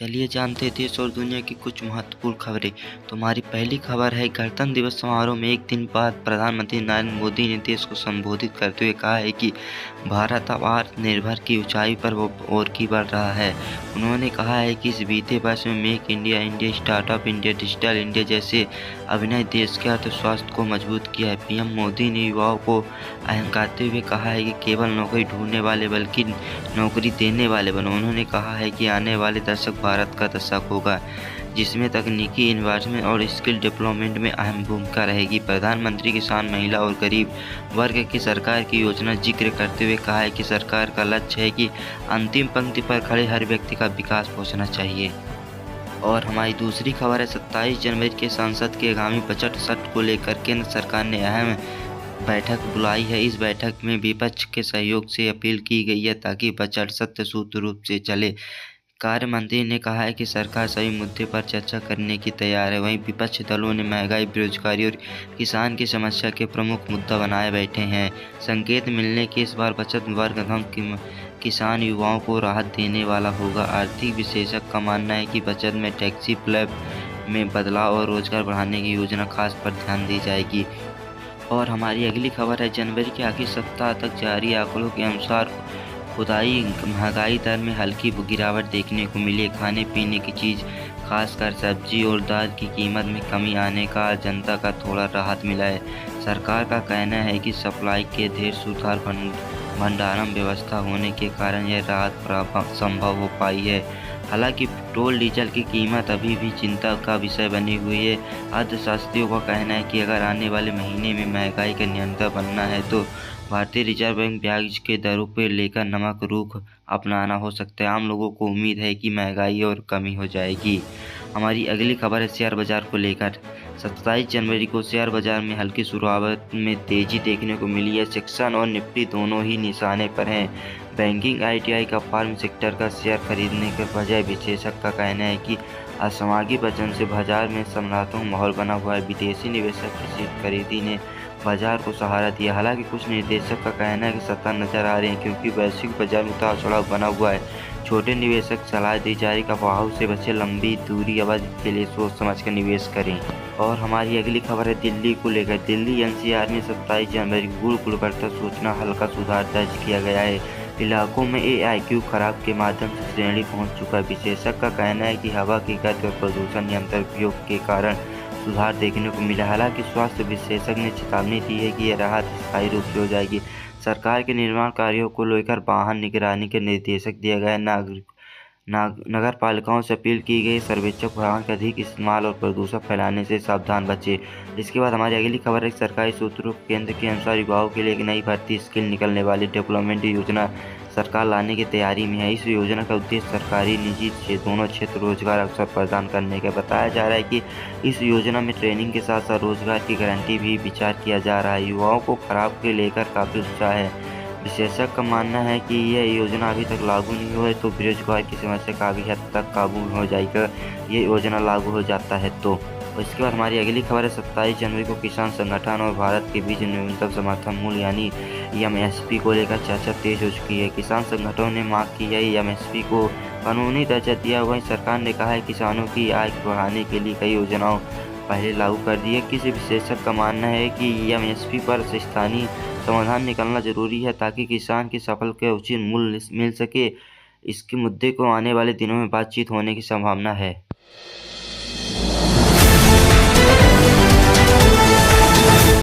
चलिए जानते हैं देश और दुनिया की कुछ महत्वपूर्ण खबरें। तो हमारी पहली खबर है, गणतंत्र दिवस समारोह में एक दिन बाद प्रधानमंत्री नरेंद्र मोदी ने देश को संबोधित करते हुए कहा है कि भारत अब आत्मनिर्भर की ऊंचाई पर वो और की बढ़ रहा है। उन्होंने कहा है कि इस बीते वर्ष में make India, India startup India, digital India जैसे अभिनय देश के अर्थव्यवस्था को मजबूत किया है। पीएम मोदी ने युवाओं को अहंकारते हुए कहा है कि केवल नौकरी ढूंढने वाले बल्कि नौकरी देने वाले बनो। उन्होंने कहा है कि आने वाले दशक भारत का दशक होगा जिसमें तकनीकी इन्वेस्टमेंट और स्किल डेवलपमेंट में अहम भूमिका रहेगी। प्रधानमंत्री किसान, महिला और गरीब वर्ग की सरकार की योजना जिक्र करते हुए कहा है कि सरकार का लक्ष्य है कि अंतिम पंक्ति पर खड़े हर व्यक्ति का विकास पहुंचना चाहिए। और हमारी दूसरी खबर है, 27 जनवरी के संसद के आगामी बजट सत्र को लेकर केंद्र सरकार ने अहम बैठक बुलाई है। इस बैठक में विपक्ष के सहयोग से अपील की गई है ताकि बजट सत्र सुचारू रूप से चले। कार्य मंत्री ने कहा है कि सरकार सभी मुद्दे पर चर्चा करने की तैयार है। वहीं विपक्षी दलों ने महंगाई, बेरोजगारी और किसान की समस्या के प्रमुख मुद्दा बनाए बैठे हैं। संकेत मिलने के इस बार बचत वर्ग किसान युवाओं को राहत देने वाला होगा। आर्थिक विशेषज्ञ का मानना है कि बजट में टैक्सी स्लैब में बदलाव और रोजगार बढ़ाने की योजना खास पर ध्यान दी जाएगी। और हमारी अगली खबर है, जनवरी के आखिरी सप्ताह तक जारी आंकड़ों के अनुसार खुदाई महंगाई दर में हल्की गिरावट देखने को मिली। खाने पीने की चीज़ खासकर सब्जी और दाल की कीमत में कमी आने का जनता का थोड़ा राहत मिला है। सरकार का कहना है कि सप्लाई के ढेर सुधार भंडारण व्यवस्था होने के कारण यह राहत संभव हो पाई है। हालांकि पेट्रोल डीजल की कीमत अभी भी चिंता का विषय बनी हुई है। अर्थशास्त्रियों का कहना है कि अगर आने वाले महीने में महंगाई का नियंत्रण बनना है तो भारतीय रिजर्व बैंक ब्याज के दरों पर लेकर नमक रुख अपनाना हो सकता है। आम लोगों को उम्मीद है कि महंगाई और कमी हो जाएगी। हमारी अगली खबर है, शेयर बाजार को लेकर। 27 जनवरी को शेयर बाजार में हल्की शुरुआत में तेजी देखने को मिली है। सेक्शन और निफ्टी दोनों ही निशाने पर हैं। बैंकिंग, आईटीआई का फार्म सेक्टर का शेयर खरीदने के बजाय विशेषज्ञ का कहना है कि असामयिक वजन से बाजार में सकारात्मक माहौल बना हुआ है। विदेशी निवेशक की शेयर खरीदी ने बाजार को सहारा दिया। हालांकि कुछ निर्देशक का कहना है कि सतर्क नजर आ रहे हैं क्योंकि वैश्विक बाजार में उतार चढ़ाव बना हुआ है। छोटे निवेशक सलाह दी जा रही अफवाहों से बचे, लंबी दूरी अवधि के लिए सोच समझ कर निवेश करें। और हमारी अगली खबर है, दिल्ली को लेकर। दिल्ली एनसीआर में 27 जनवरी को गुणवत्ता सूचना हल्का सुधार दर्ज किया गया है। इलाकों में AIQ खराब के माध्यम से श्रेणी पहुंच चुका है। विशेषज्ञ का कहना है कि हवा की गति और प्रदूषण नियंत्रण उपयोग के कारण सुधार देखने को मिला। हालांकि स्वास्थ्य विशेषज्ञ ने चेतावनी दी है कि यह राहत स्थायी रूप से हो जाएगी। सरकार के निर्माण कार्यों को लेकर वाहन निगरानी के निर्देशक दिया गया है। नगर पालिकाओं से अपील की गई सर्वेक्षक वाहन के अधिक इस्तेमाल और प्रदूषण फैलाने से सावधान बचे। इसके बाद हमारी अगली खबर है, सरकारी सूत्रों केंद्र के अनुसार युवाओं के लिए एक नई भर्ती स्किल निकलने वाली डेवलपमेंट योजना सरकार लाने की तैयारी में है। इस योजना का उद्देश्य सरकारी निजी दोनों क्षेत्र रोजगार अवसर प्रदान करने का बताया जा रहा है कि इस योजना में ट्रेनिंग के साथ साथ रोजगार की गारंटी भी विचार किया जा रहा है। युवाओं को खराब के लेकर काफी उत्साह है। विशेषज्ञ का मानना है कि यह योजना अभी तक लागू नहीं हुई तो बेरोजगार की समस्या काफी हद तक काबू में हो जाएगा ये योजना लागू हो जाता है तो। इसके बाद हमारी अगली खबर है, 27 जनवरी को किसान संगठन और भारत के बीच न्यूनतम समर्थन मूल्य यानी MSP को लेकर चर्चा तेज हो चुकी है। किसान संगठनों ने मांग की है MSP को कानूनी दर्जा दिया। वहीं सरकार ने कहा है किसानों की आय बढ़ाने के लिए कई योजनाओं पहले लागू कर दी है। किसी विशेषज्ञ का मानना है कि MSP पर स्थानीय समाधान निकालना जरूरी है ताकि किसान की फसल के उचित मूल्य मिल सके। इसके मुद्दे को आने वाले दिनों में बातचीत होने की संभावना है।